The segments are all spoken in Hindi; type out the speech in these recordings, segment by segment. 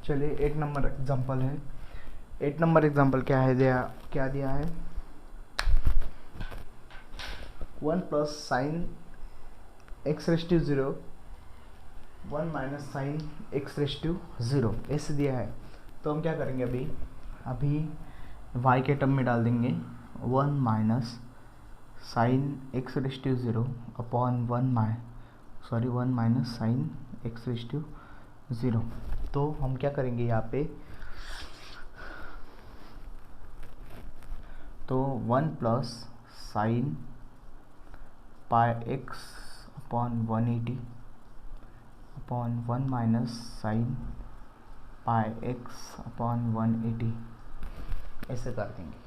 चलिए 8 नंबर एग्जांपल है। 8 नंबर एग्जांपल क्या दिया है 1 plus sine x raise to 0 1 minus sine x raise to 0 ऐसे दिया है। तो हम क्या करेंगे अभी y के टर्म में डाल देंगे 1 minus sine x raise to 0 upon 1 minus sine x raise to 0। तो हम क्या करेंगे यहाँ पे, तो 1 plus sine pi x upon 180 upon 1 minus sine pi x upon 180 ऐसे कर देंगे।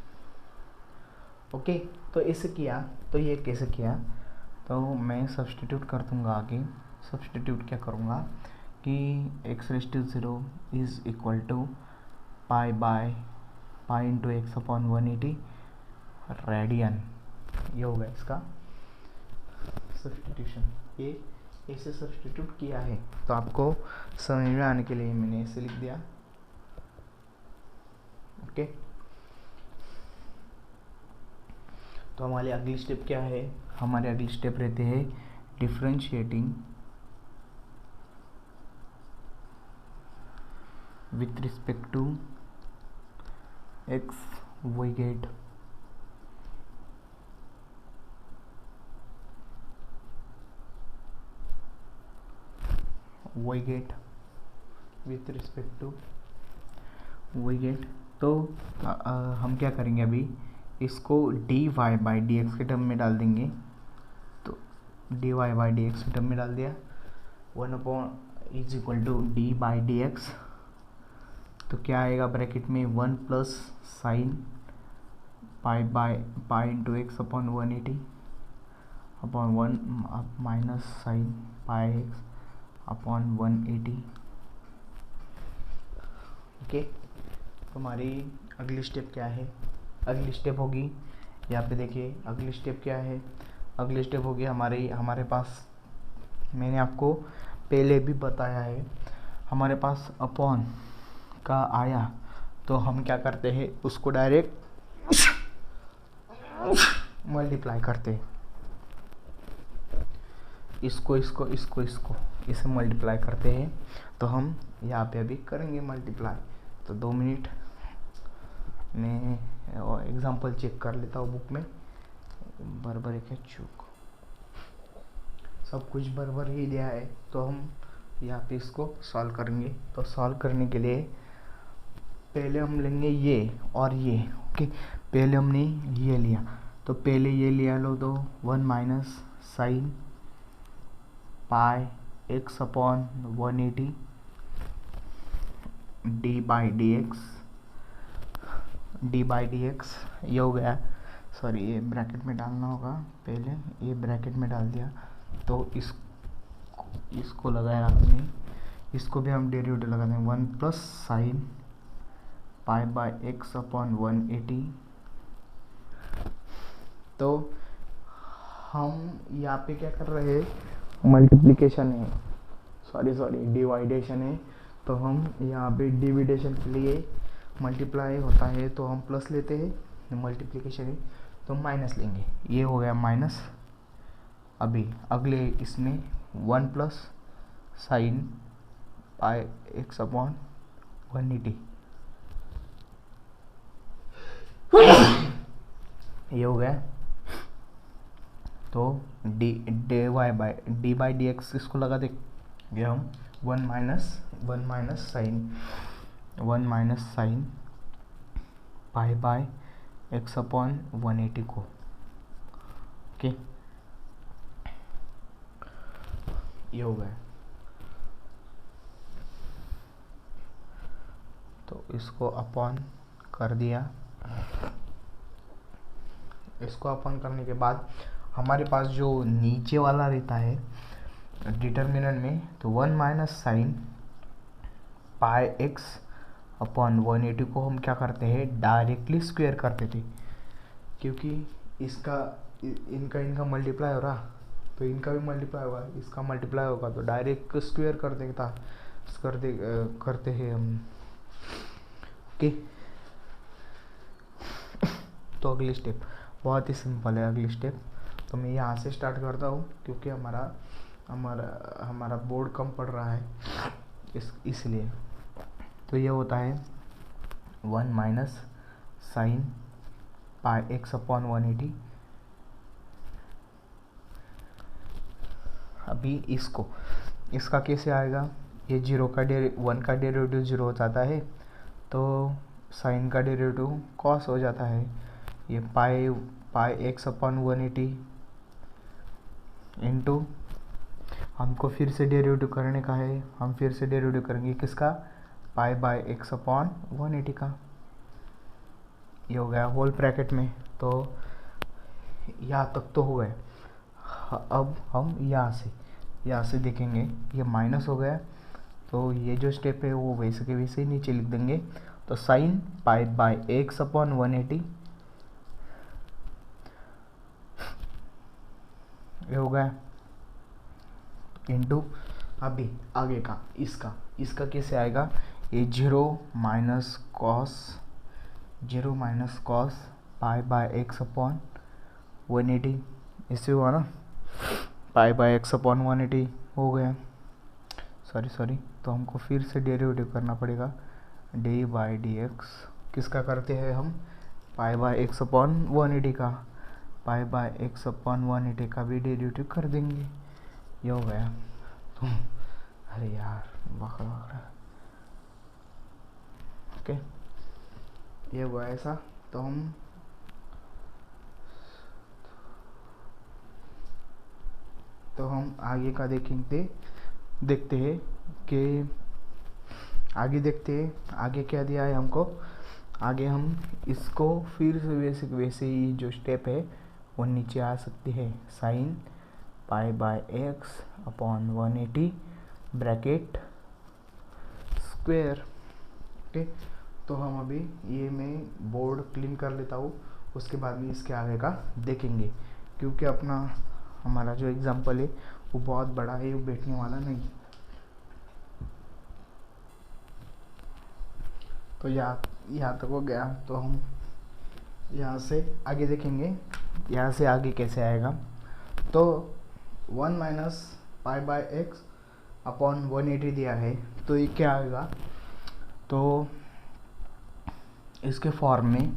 ओके, तो ऐसे किया तो ये कैसे किया, तो मैं सब्सटीट्यूट कर दूंगा आगे। सब्सटीट्यूट क्या करूँगा कि x raise to 0 is equal to pi into x upon 180 radian. ये होगा इसका सब्सटीट्यूशन। ये ऐसे सब्सटीट्यूट किया है तो आपको समझ में आने के लिए मैंने ऐसे लिख दिया। ओके, तो हमारी अगली स्टेप क्या है, हमारे अगली स्टेप रहते हैं differentiating with respect to x we get with respect to we get. तो हम क्या करेंगे अभी, इसको d y by d x के टर्म में डाल देंगे। तो d y by d x के टर्म में डाल दिया, 1 upon is equal to d by d x. तो क्या आएगा ब्रैकेट में 1 plus sine pi into x upon 180 upon 1 minus sine pi x upon 180। Okay, तो हमारी अगली स्टेप क्या है, अगली स्टेप होगी यहाँ पे देखिए, अगली स्टेप क्या है, अगली स्टेप होगी हमारे पास, मैंने आपको पहले भी बताया है, हमारे पास अपॉन का आया तो हम क्या करते हैं, उसको डायरेक्ट मल्टीप्लाई करते हैं। इसको इसे मल्टीप्लाई करते हैं। तो हम यहाँ पे अभी करेंगे मल्टीप्लाई। तो 2 मिनट में एग्जांपल चेक कर लेता हूँ बुक में, बराबर है क्या चूक, सब कुछ बराबर ही दिया है। तो हम यहाँ पे इसको सॉल्व करेंगे। तो सॉल्व करने के लिए पहले हम लेंगे ये और ये। ओके, पहले हमने ये लिया, तो पहले ये लिया लो, तो 1 minus sine pi x upon 180 D by d x ये हो गया। सॉरी, ये ब्रैकेट में डालना होगा, पहले ये ब्रैकेट में डाल दिया। तो इसको लगाया आपने, इसको भी हम डेरिवेटिव लगा देंगे, 1 plus sine pi by x upon 180। तो हम यहाँ पे क्या कर रहे हैं, मल्टीप्लिकेशन है, सॉरी डिवाइडेशन है। तो हम यहाँ पे डिविडेशन के लिए मल्टीप्लाई होता है तो हम प्लस लेते हैं, मल्टीप्लिकेशन है तो माइनस लेंगे। ये हो गया माइनस। अभी अगले इसमें 1 plus sine pi x upon 180 ये हो गया। तो डी बाई डी एक्स इसको लगा देंगे हम, 1 minus sine pi by x upon 180 को। ओके, ये हो गया। तो इसको अपॉन कर दिया। इसको अपॉन करने के बाद हमारे पास जो नीचे वाला रहता है डिटर्मिनेंट में, तो 1 minus sine pi x upon 180 को हम क्या करते हैं, डायरेक्टली स्क्वायर करते थे, क्योंकि इनका मल्टीप्लाई हो रहा तो इनका भी मल्टीप्लाई होगा, इसका मल्टीप्लाई होगा तो डायरेक्ट स्क्वायर कर देता। करते हैं हम। ओके, तो अगली स्टेप बहुत ही सिंपल है। अगली स्टेप तो मैं यहाँ से स्टार्ट करता हूँ, क्योंकि हमारा हमारा हमारा बोर्ड कम पड़ रहा है इसलिए। तो ये होता है 1 माइनस साइन पाई x अपॉन 180। अभी इसका कैसे आएगा, ये 1 का डेरिवेटिव 0 हो जाता है, तो साइन का डेरिवेटिव कॉस हो जाता है। ये पाई x अपॉन 180 इंटू, हमको फिर से डेरिवेटिव करने का है, हम फिर से डेरिवेटिव करेंगे किसका, पाई बाय x अपॉन 180 का। ये हो गया होल ब्रैकेट में। तो यहाँ तक तो हो गए। अब हम यहाँ से देखेंगे, ये माइनस हो गया, तो ये जो स्टेप है वो वैसे के वैसे ही नीचे लिख देंगे। तो sine pi by x upon 180 ये हो गया इंटू, अभी आगे का इसका कैसे आएगा, ये 0 minus cos pi by x upon 180, इससे हुआ ना, पाई बाय x अपॉन 180 हो गया। सॉरी, तो हमको फिर से डेरिवेटिव करना पड़ेगा, डी बाई डी एक्स। किसका करते हैं हम, पाई बाय x अपॉन 180 का, पाई बाय x अपॉन 180 का भी डेरिवेटिव कर देंगे। ये हो गया। तो अरे यार बकरा। ओके, ये हुआ ऐसा। तो हम आगे का देखते हैं कि आगे क्या दिया है हमको। आगे हम इसको फिर से वैसे ही जो स्टेप है वो नीचे आ सकती है, sine pi by x upon 180 bracket square. Okay, तो हम अभी ये मैं बोर्ड क्लीन कर लेता हूँ, उसके बाद में इसके आगे का देखेंगे, क्योंकि हमारा जो एग्जाम्पल है वो बहुत बड़ा है, वो बैठने वाला नहीं। तो यहाँ तक हो गया। तो हम यहाँ से आगे देखेंगे, यहाँ से आगे कैसे आएगा। तो 1 minus pi by x upon 180 दिया है, तो ये क्या आएगा, तो इसके फॉर्म में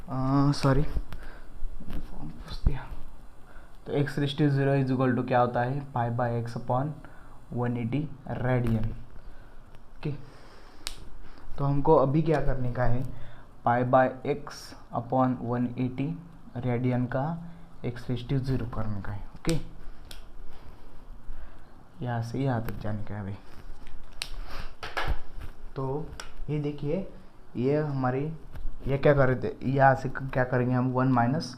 फॉर्म पूछ दिया। तो x raise to 0 is equal to क्या होता है, pi by x upon 180 radian. Okay, तो हमको अभी क्या करने का है, pi by x upon 180 radian का x रेज़ टू 0 करने का है। ओके, यहाँ से यहाँ तक जाने का है भाई। तो ये देखिए, ये क्या कर रहे थे, यहाँ से क्या करेंगे हम, 1 minus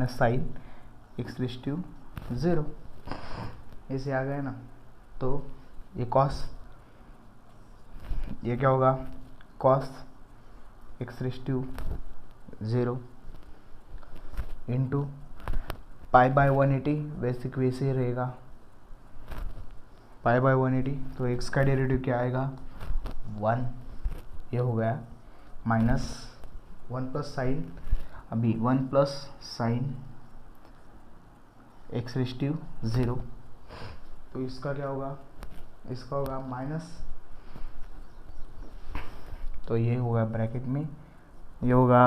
sine x raise to 0 ऐसे आ गए ना। तो ये कॉस, ये क्या होगा, cos x raise to 0 into pi by 180 वैसे ही रहेगा, पाई बाय 180। तो x का डेरिवेटिव क्या आएगा, 1। ये हो गया माइनस 1 प्लस साइन, अभी 1 plus sine x raise to 0। तो इसका क्या होगा, इसका होगा माइनस, तो ये होगा ब्रैकेट में, ये होगा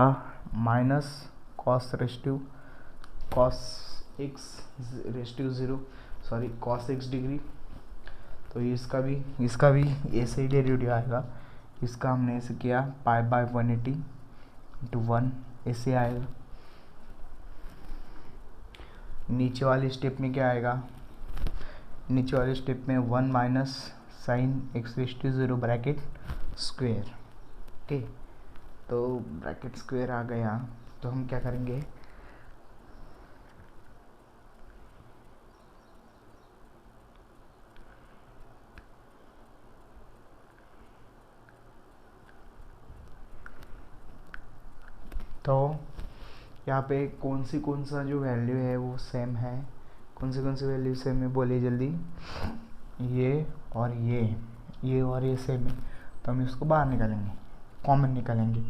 minus cos x raise to 0, sorry cos x degree. तो इसका भी ऐसे ही डेरिवेटिव आएगा। इसका हमने ऐसे किया, पाई बाय 180 इंटू 1 ऐसे आएगा। नीचे वाले स्टेप में क्या आएगा, नीचे वाले स्टेप में 1 minus sine x raise to 0 bracket square. Okay, तो ब्रैकेट स्क्वेयर आ गया। तो हम क्या करेंगे, तो यहाँ पे कौन सा जो वैल्यू है वो सेम है, कौन सी वैल्यू सेम है बोलिए जल्दी। ये और ये सेम है, तो हम इसको बाहर निकालेंगे, कॉमन निकालेंगे,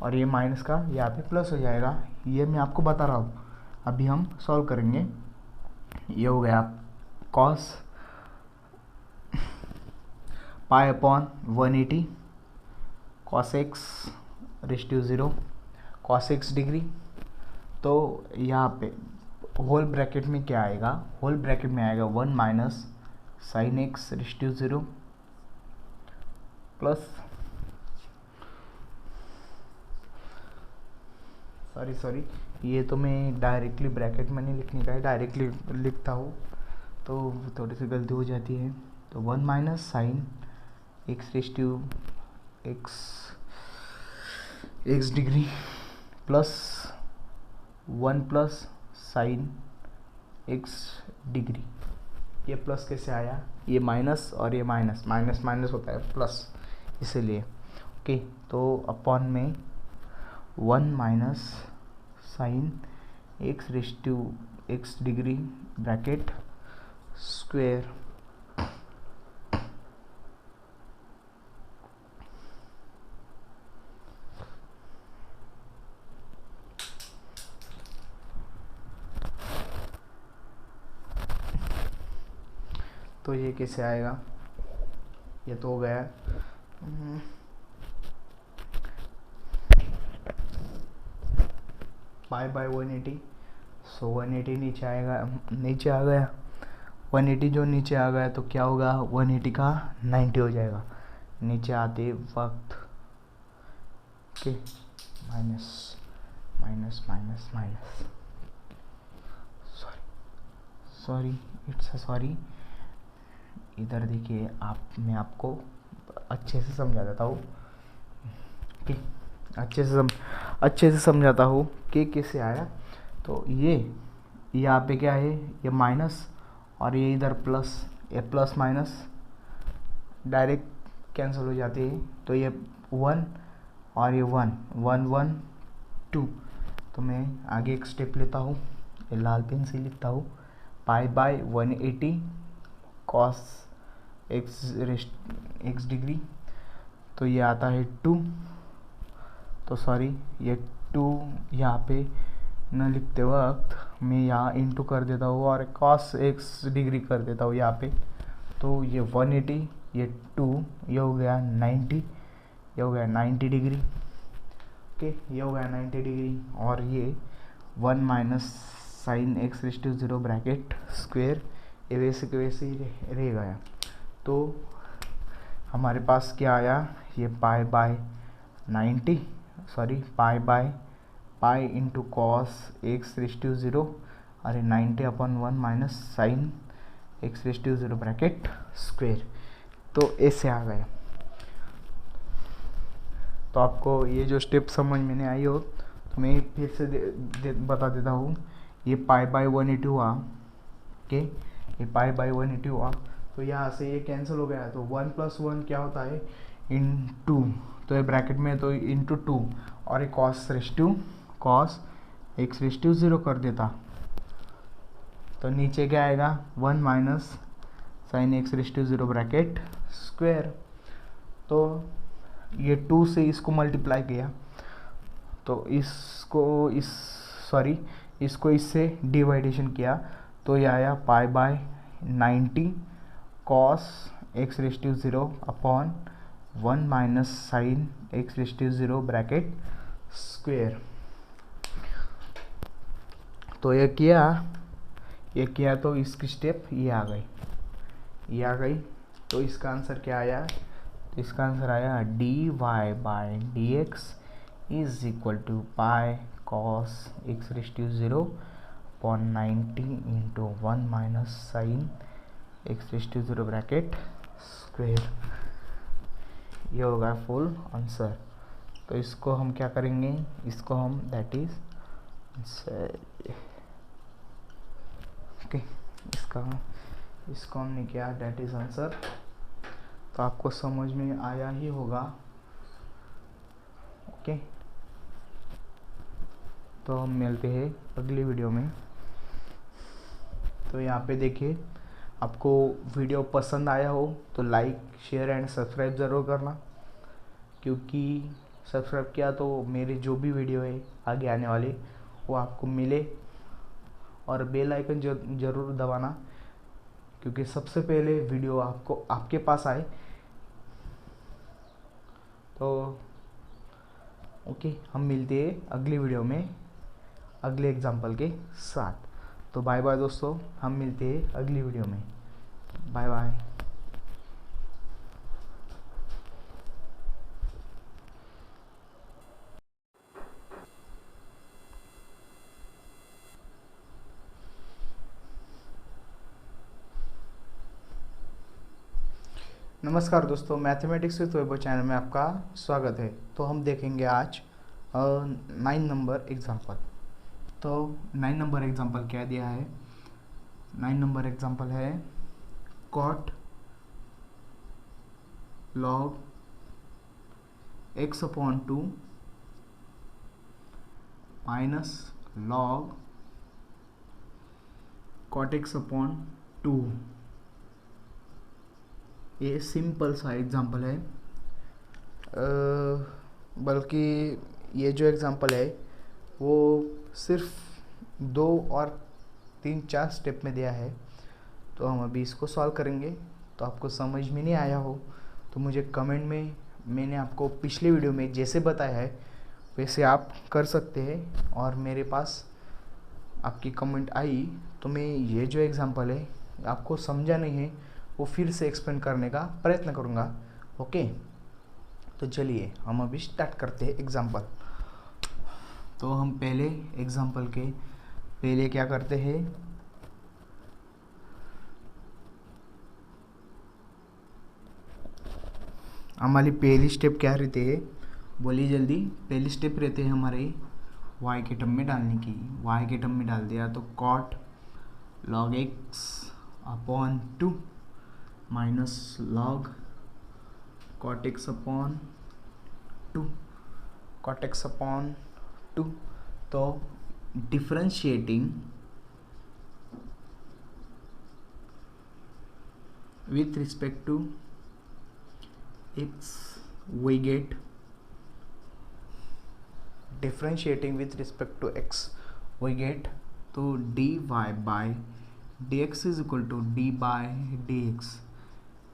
और ये माइनस का यहाँ पे प्लस हो जाएगा। ये मैं आपको बता रहा हूँ, अभी हम सॉल्व करेंगे। ये हो गया cos pi upon 180 cos x raise to 0 cos x degree. तो यहाँ पे होल ब्रैकेट में क्या आएगा, होल ब्रैकेट में आएगा 1 minus sine x raise to 0 plus sorry ये तो मैं डायरेक्टली ब्रैकेट में नहीं लिखने का है, डायरेक्टली लिखता हूँ तो थोड़ी सी गलती हो जाती है। तो 1 minus sine x raise to x degree plus 1 plus sine x degree. ये प्लस कैसे आया, ये माइनस और ये माइनस, माइनस माइनस होता है प्लस, इसीलिए। ओके, तो अपॉन में 1 minus sine x raise to x degree bracket square तो ये कैसे आएगा, ये तो हो गया पाई बाय 180। सो 180 नीचे आएगा, नीचे आ गया 180, जो नीचे आ गया तो क्या होगा 180 का 90 हो जाएगा नीचे आते वक्त। Okay, minus minus minus minus sorry इधर देखिए आप, मैं आपको अच्छे से समझा देता हूँ कि अच्छे से समझाता हूँ कि कैसे आया। तो ये यहाँ पे क्या है, ये माइनस और ये इधर प्लस, ये प्लस माइनस डायरेक्ट कैंसिल हो जाती है। तो ये 1 और ये 1 1 1 2। तो मैं आगे एक स्टेप लेता हूँ, ये लाल पेन से लिखता हूँ, पाई बाय 180 कॉस एक्स डिग्री। तो ये आता है 2, तो सॉरी ये 2 यहाँ पे न लिखते वक्त मैं यहाँ इंटू कर देता हूँ और कॉस एक्स डिग्री कर देता हूँ यहाँ पे। तो ये 180, ये 2, ये हो गया 90, ये हो गया 90 डिग्री। ओके, ये हो गया 90 डिग्री, और ये 1 minus sine x raise to 0 bracket square, ये वैसे के वैसे ही रह गया। तो हमारे पास क्या आया, ये pi by 90 pi by pi into cos x raise to 0 और ये 90 upon 1 minus sine x raise to 0 bracket square. तो ऐसे आ गया। तो आपको ये जो स्टेप समझ में नहीं आई हो तो मैं फिर से बता देता हूँ। ये पाई बाय 180 हुआ, ओके, ये पाई बाय 180 हुआ, तो यहाँ से ये कैंसिल हो गया। तो 1 प्लस 1 क्या होता है, इंटू, तो ये ब्रैकेट में तो इंटू 2 और ये कॉस एक्स रेज़ टू 0 कर देता। तो नीचे क्या आएगा, 1 minus sine x raise to 0 bracket square. तो ये 2 से इसको मल्टीप्लाई किया, तो इसको इससे डिवाइडेशन किया, तो ये आया pi by 90 cos x raise to 0 upon 1 minus sine x raise to 0 bracket square. तो ये किया तो इसकी स्टेप ये आ गई। तो इसका आंसर क्या आया, तो इसका आंसर आया dy by dx is equal to pi cos x raise to 0 upon 90 into 1 minus sine x raise to 0 bracket square. ये होगा फुल आंसर। तो इसको हम क्या करेंगे, इसको हम दैट इज ओके, इसको हमने किया दैट इज आंसर। तो आपको समझ में आया ही होगा। ओके, तो हम मिलते हैं अगली वीडियो में। तो यहाँ पे देखिए, आपको वीडियो पसंद आया हो तो लाइक शेयर एंड सब्सक्राइब ज़रूर करना, क्योंकि सब्सक्राइब किया तो मेरे जो भी वीडियो है आगे आने वाले वो आपको मिले। और बेल आइकन ज़रूर दबाना, क्योंकि सबसे पहले वीडियो आपको आपके पास आए। तो ओके, हम मिलते हैं अगली वीडियो में अगले एग्जाम्पल के साथ। तो बाय बाय दोस्तों, हम मिलते हैं अगली वीडियो में। Bye bye. नमस्कार दोस्तों, मैथमेटिक्स विद वैभव चैनल में आपका स्वागत है। तो हम देखेंगे आज 9 नंबर एग्जाम्पल। तो 9 नंबर एग्जाम्पल क्या दिया है? 9 नंबर एग्जाम्पल है cot log x/2 minus log cot x/2। ये सिंपल सा एग्जांपल है, बल्कि ये जो एग्जांपल है वो सिर्फ 2 और 3-4 स्टेप में दिया है। तो हम अभी इसको सॉल्व करेंगे। तो आपको समझ में नहीं आया हो तो मुझे कमेंट में, मैंने आपको पिछले वीडियो में जैसे बताया है वैसे आप कर सकते हैं। और मेरे पास आपकी कमेंट आई तो मैं ये जो एग्जांपल है आपको समझा नहीं है वो फिर से एक्सप्लेन करने का प्रयत्न करूँगा। ओके, तो चलिए हम अभी स्टार्ट करते हैं एग्जांपल। तो हम पहले एग्जांपल के पहले क्या करते हैं, हमारी पहली स्टेप क्या रहती है, बोलिए जल्दी। पहली स्टेप रहते हैं हमारे y के टर्म में डालने की। y के टर्म में डाल दिया तो cot log x/2 minus log cot x/2 cot x/2। तो differentiating with respect to x we get, differentiating with respect to x we get, तो dy by dx is equal to d by dx।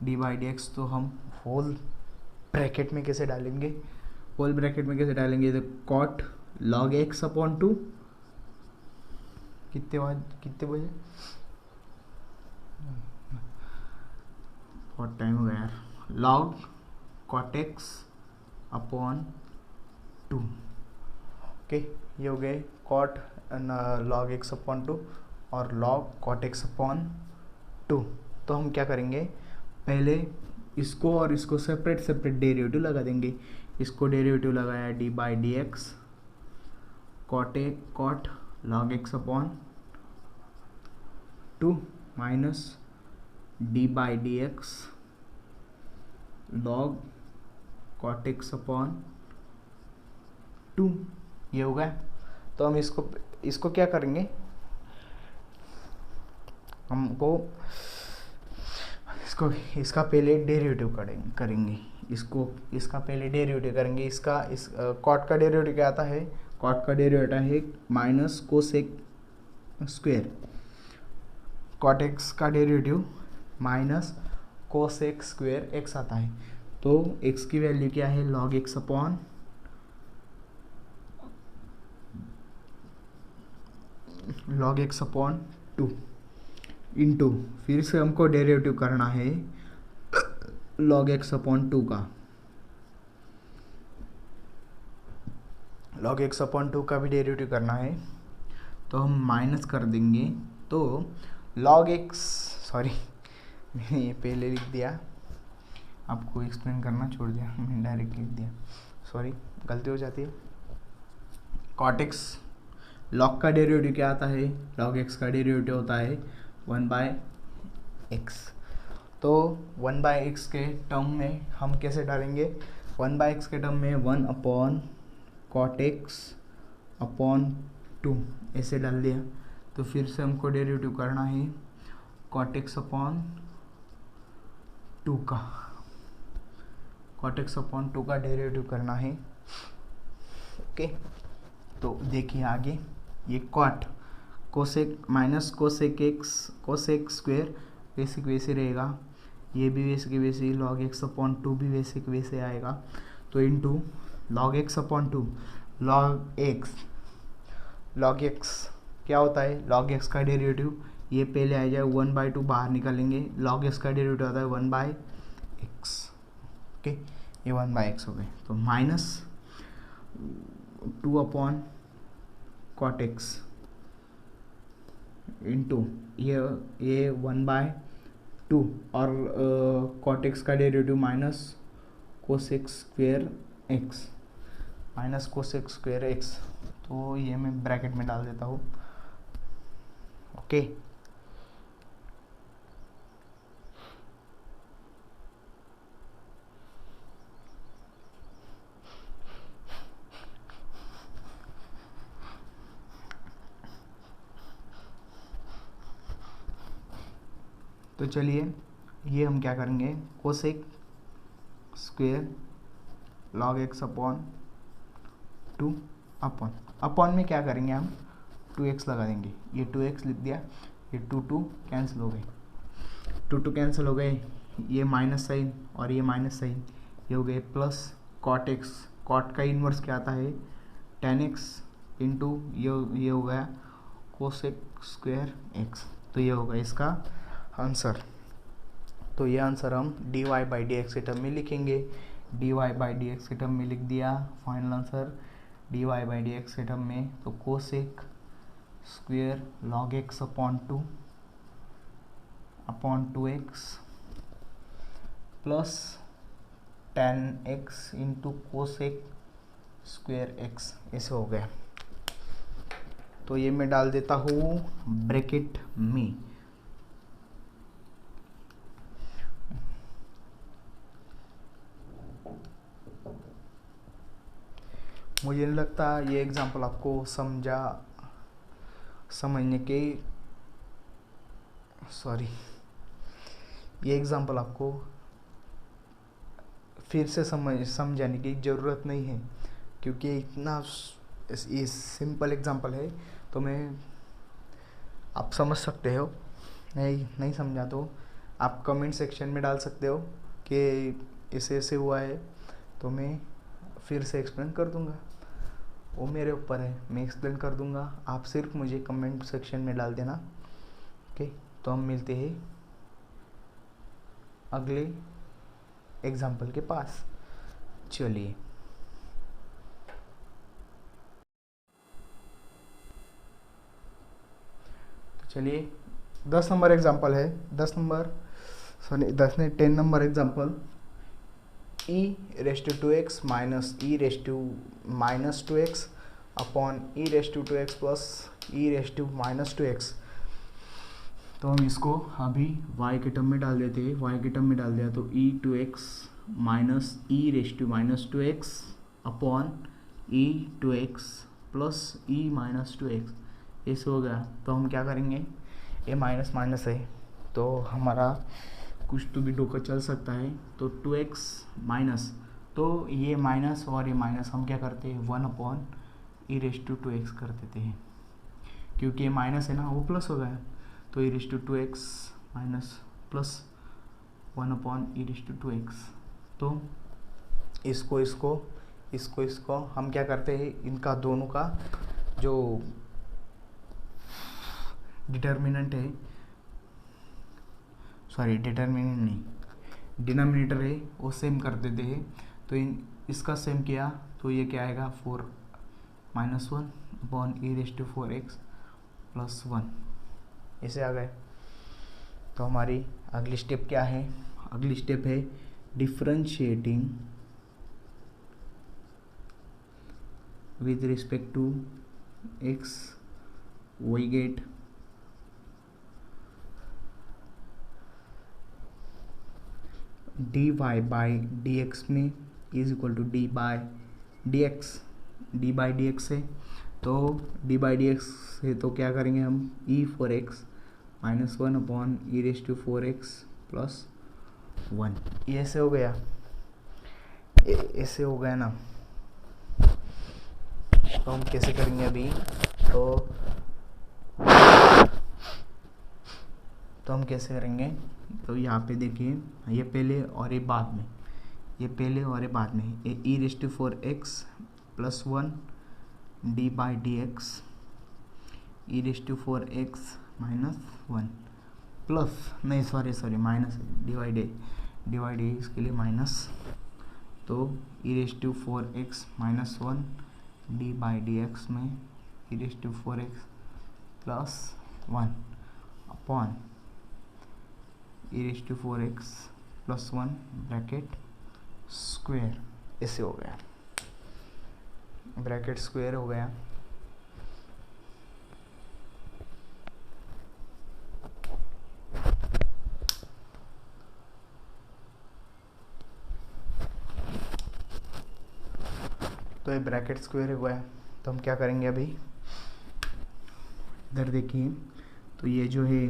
d by dx तो हम होल ब्रैकेट में कैसे डालेंगे, होल ब्रैकेट में कैसे डालेंगे, तो कॉट log x/2 कितने बजे बहुत टाइम हो गया यार, log cot x/2। ओके, ये हो गए cot log x/2 और log cot x/2। तो हम क्या करेंगे, पहले इसको और इसको सेपरेट डेरिवेटिव लगा देंगे। इसको डेरिवेटिव लगाया d by d x cot log x/2 minus d by d x log cot x/2। ये हो गया। तो हम इसको क्या करेंगे, हमको इसका पहले डेरिवेटिव करेंगे। इसका पहले डेरिवेटिव करेंगे। इस कॉट का डेरिवेटिव क्या आता है, कॉट का डेरिवेटिव है minus cosec square. Cot x का derivative minus cosec square x आता है। तो एक्स की वैल्यू क्या है, log x/2 इंटू, फिर से हमको डेरिवेटिव करना है log x/2 का। log x/2 का भी डेरिवेटिव करना है तो हम माइनस कर देंगे। तो log x, सॉरी मैंने ये पहले लिख दिया, आपको एक्सप्लेन करना छोड़ दिया, मैंने डायरेक्ट लिख दिया, सॉरी गलती हो जाती है। cot x, log का डेरिवेटिव क्या आता है, log x का डेरिवेटिव होता है 1/x। तो 1/x के टर्म में हम कैसे डालेंगे, 1/x के टर्म में 1/cot x/2 ऐसे डाल दिया। तो फिर से हमको डेरिवेटिव करना है कॉट एक्स अपॉन 2 का, कॉट एक्स अपॉन 2 का डेरिवेटिव करना है। ओके, तो देखिए आगे, ये cot cosec minus cosec x, cosec square वैसे के वैसे रहेगा, ये भी वैसे के वैसे, लॉग एक्स अपॉन 2 भी वैसे के वैसे आएगा। तो into log x upon 2, log x क्या होता है, लॉग एक्स का डेरिवेटिव, ये पहले आ जाए 1/2 बाहर निकालेंगे, लॉग एक्स का डेरिवेटिव आता है 1/x। ओके, ये 1/x हो गए, तो minus 2 upon cot x into ये 1/2 और कॉट एक्स का derivative minus cosec square x, minus cosec square x, तो ये मैं ब्रैकेट में डाल देता हूँ। ओके, तो चलिए ये हम क्या करेंगे, cosec square log x upon 2 upon में क्या करेंगे हम 2x लगा देंगे, ये 2x लिख दिया, ये 2 कैंसिल हो गए, 2 कैंसिल हो गए, ये माइनस साइन और ये माइनस साइन, ये हो गए प्लस कॉट एक्स, कॉट का इन्वर्स क्या आता है tan x इंटू ये हो गया कोसेक स्क्वेयर एक्स, तो ये होगा इसका आंसर। तो ये आंसर हम dy/dx के टर्म में लिखेंगे, dy/dx के टर्म में लिख दिया, फाइनल आंसर dy/dx के टर्म में, तो cosec square log x upon 2x plus tan x into cosec square x, ऐसे हो गया। तो ये मैं डाल देता हूँ ब्रैकेट में, मुझे नहीं लगता ये एग्जांपल आपको समझने के ये एग्जांपल आपको फिर से समझाने की ज़रूरत नहीं है, क्योंकि इतना ये सिंपल एग्जांपल है, तो मैं आप समझ सकते हो। नहीं समझा तो आप कमेंट सेक्शन में डाल सकते हो कि ऐसे ऐसे हुआ है, तो मैं फिर से एक्सप्लेन कर दूंगा, वो मेरे ऊपर है, मैं एक्सप्लेन कर दूंगा, आप सिर्फ मुझे कमेंट सेक्शन में डाल देना। ओके, तो हम मिलते हैं अगले एग्जाम्पल के पास। चलिए, तो चलिए 10 नंबर एग्जाम्पल है, 10 number example, e⁻² minus e⁻² upon e⁻² plus e⁻²। तो हम इसको अभी y के टर्म में डाल देते हैं, y के टर्म में डाल दिया तो e2x minus e⁻² upon e2x plus e⁻², ऐसे हो गया। तो हम क्या करेंगे, ये माइनस माइनस है तो हमारा कुछ तो भी डोका चल सकता है, तो 2x माइनस, तो ये माइनस और ये माइनस हम क्या करते हैं 1 अपॉन e⁻² कर देते हैं, क्योंकि ये माइनस है ना, वो प्लस हो गया, तो e⁻² minus plus 1 upon e⁻²। तो इसको हम क्या करते हैं, इनका दोनों का जो डिटर्मिनेंट है, डिटर्मिनेंट नहीं, डिनोमिनेटर है, वो सेम कर देते हैं। तो इसका सेम किया तो ये क्या आएगा 4 माइनस 1 अपॉन e⁻4x प्लस 1, ऐसे आ गए। तो हमारी अगली स्टेप क्या है, अगली स्टेप है differentiating with respect to x, we get dy/dx में इज इक्वल टू dy/dx है, तो dy/dx है तो क्या करेंगे हम e⁻x -1 अपॉन e⁴x+1। ये ऐसे हो गया, ऐसे हो गया ना। तो हम कैसे करेंगे अभी, तो हम कैसे करेंगे, तो यहाँ पे देखिए, ये पहले और ये बाद में, ये पहले और ये बाद में, ये e⁴x+1 d/dx e⁴x-1 प्लस, नहीं सॉरी माइनस, डिवाइड इसके लिए माइनस, तो e⁴x-1 d/dx में e⁴x+1 upon e⁴x+1 bracket square. ऐसे हो गया, ब्रैकेट स्क्वायर हो गया। तो ये ब्रैकेट स्क्वायर हो गया। तो हम क्या करेंगे अभी, इधर देखिए, तो ये जो है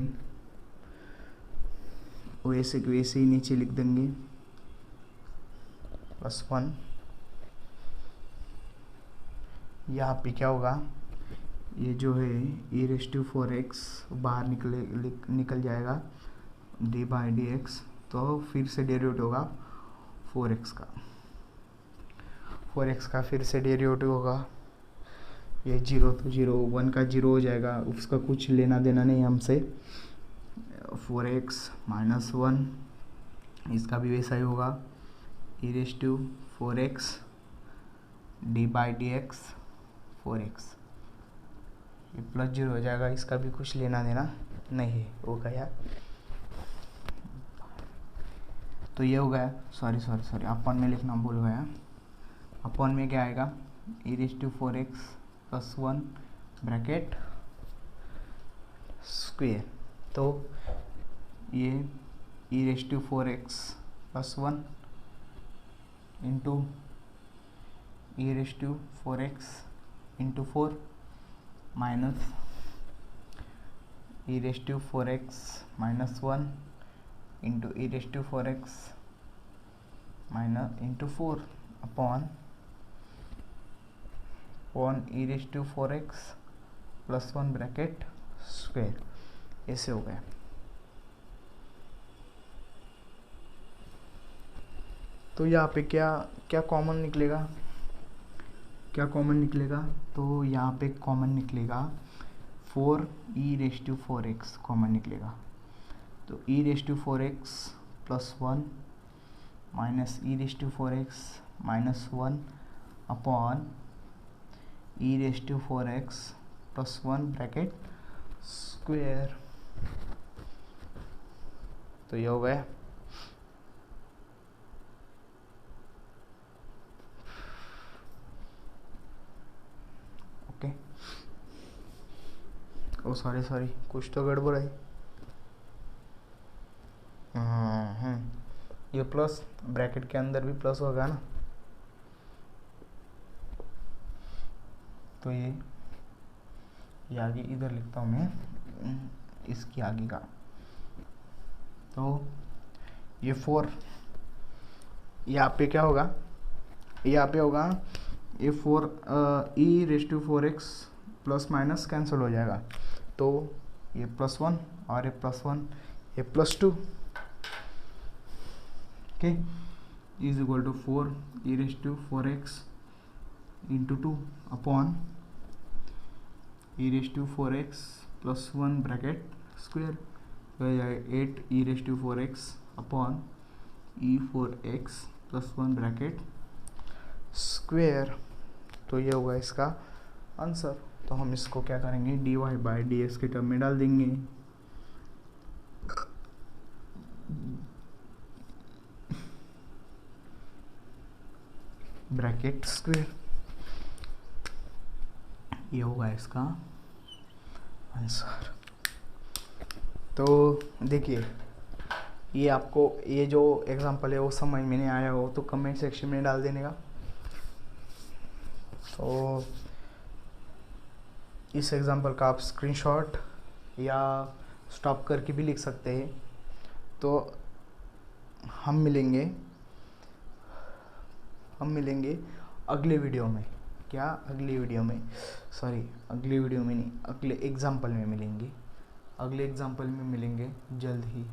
वैसे के वैसे ही नीचे लिख देंगे, +1। यहाँ पे क्या होगा, ये जो है e⁴x बाहर निकल जाएगा d/dx, तो फिर से डेरिवेटिव होगा 4x का, 4x का फिर से डेरिवेटिव होगा। ये 0 तो 0, 1 का 0 हो जाएगा, उसका कुछ लेना देना नहीं हमसे। 4x-1, इसका भी वैसा ही होगा, e⁴x d/dx 4x, ये +0 हो जाएगा, इसका भी कुछ लेना देना नहीं है, हो गया। तो ये हो गया, सॉरी अपन में लिखना भूल गया। अपन में क्या आएगा, e⁴x+1 ब्रैकेट स्क्वायर। तो ये e⁴x+1 into e⁴x×4 minus e⁴x-1 into e⁴x-4 upon e⁴x+1 bracket square. ऐसे हो गया। तो यहाँ पे क्या कॉमन निकलेगा, तो यहाँ पे कॉमन निकलेगा 4e⁴x कॉमन निकलेगा। तो e⁴x+1 minus e⁴x-1 upon e⁴x+1 bracket square. तो ये हो गया। ओके, ओ सॉरी कुछ तो गड़बड़ है। ये प्लस ब्रैकेट के अंदर भी प्लस होगा ना, तो ये आगे इधर लिखता हूँ मैं, इसकी आगे का। तो ये 4 यहाँ पे क्या होगा, यहाँ पे होगा ये 4 e⁴x प्लस माइनस कैंसिल हो जाएगा। तो ये +1 और ये +1, ये +2, okay, is equal to 4 e⁴x into 2 upon e⁴x+1 bracket square, 8 e⁴x upon e⁴x+1 bracket square. तो ये होगा इसका आंसर। तो हम इसको क्या करेंगे, dy/dx के टर्म में डाल देंगे। ब्रैकेट स्क्वायर, ये होगा इसका आंसर। तो देखिए, ये आपको ये जो एग्जांपल है वो समझ में नहीं आया हो तो कमेंट सेक्शन में डाल देने का। तो इस एग्जांपल का आप स्क्रीनशॉट या स्टॉप करके भी लिख सकते हैं। तो हम मिलेंगे अगले वीडियो में। क्या अगली वीडियो में, सॉरी अगली वीडियो में नहीं, अगले एग्जाम्पल में मिलेंगे, अगले एग्जाम्पल में मिलेंगे जल्द ही।